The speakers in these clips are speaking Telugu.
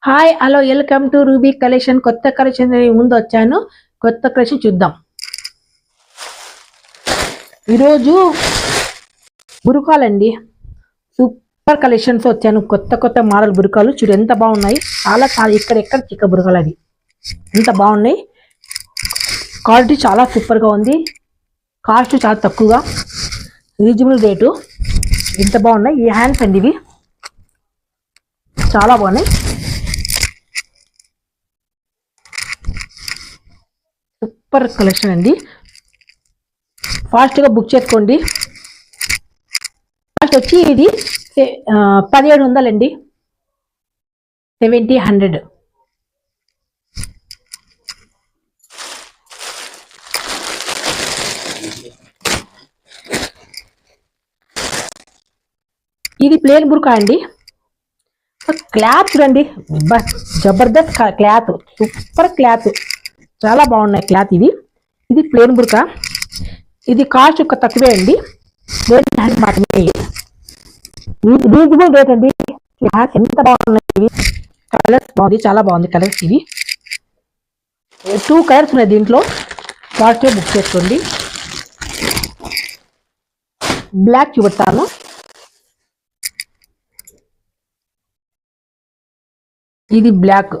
Hi hello welcome to ruby collection. కొత్త కలెక్షన్ ముందు వచ్చాను. కొత్త కలెక్షన్ చూద్దాం. ఈరోజు బురకాలండి, సూపర్ కలెక్షన్స్ వచ్చాను. కొత్త కొత్త మోడల్ బురకాలు చూడు ఎంత బాగున్నాయి. చాలా చాలా ఎక్కడ చిక్క బురకాలు అవి ఎంత బాగున్నాయి. క్వాలిటీ చాలా సూపర్గా ఉంది. కాస్ట్ చాలా తక్కువగా, రీజనబుల్ రేటు. ఎంత బాగున్నాయి. ఈ హ్యాండ్స్ అండి, ఇవి చాలా బాగున్నాయి. సూపర్ కలెక్షన్ అండి. ఫాస్ట్గా బుక్ చేసుకోండి. ఫాస్ట్ వచ్చి ఇది 1700 అండి, 1700. ఇది ప్లేన్ బుర్కా అండి. క్లాత్ చూడండి, జబర్దస్త్ క్లాత్, సూపర్ క్లాత్, చాలా బాగున్నాయి క్లాత్. ఇది ప్లేన్ బుర్కా. ఇది కాస్ట్ ఒక తక్కువే అండి, మాత్రమే. రీజనబుల్ రేట్ అండి. ఎంత బాగున్నాయి ఇవి. కలర్స్ బాగుంది, చాలా బాగుంది కలర్స్. ఇవి 2 కలర్స్ ఉన్నాయి దీంట్లో. ఫాస్ట్గా బుక్ చేసుకోండి. బ్లాక్ చూపెడతాను. ఇది బ్లాక్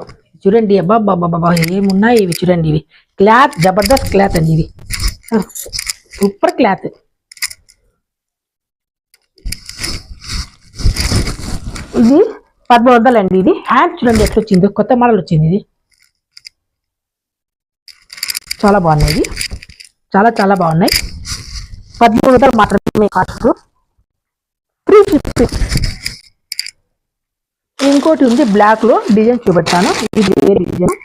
చూడండి. అబ్బా ఏమున్నాయి ఇవి చూడండి. ఇవి క్లాత్ జబర్దస్త్ క్లాత్ అండి. ఇది సూపర్ క్లాత్. ఇది 1300 అండి. ఇది హ్యాండ్ చూడండి ఎట్లా వచ్చింది, కొత్త మోడల్ వచ్చింది. ఇది చాలా బాగున్నాయి. ఇది చాలా చాలా బాగున్నాయి. 1300 మాత్రమే కాస్ట్. Free shipping. ఇంకోటి ఉంది బ్లాక్ లో, డిజైన్ చూపెడతాను. ఇది వేరే డిజైన్.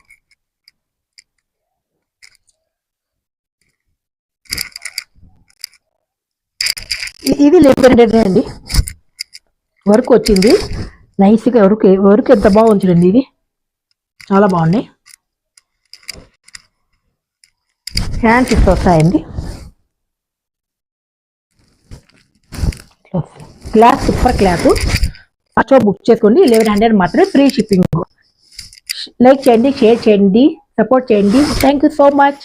ఇది 1100 అండి. వర్క్ వచ్చింది నైస్గా. వర్క్ ఎంత బాగుంది చూడండి. ఇది చాలా బాగున్నాయి. హ్యాండ్స్ ఇట్లా వస్తాయండి. Cloth super cloth. First book చేసుకోండి. 1100 మాత్రమే, ఫ్రీ షిప్పింగ్. లైక్ చేయండి, షేర్ చేయండి, సపోర్ట్ చేయండి. Thank you so much.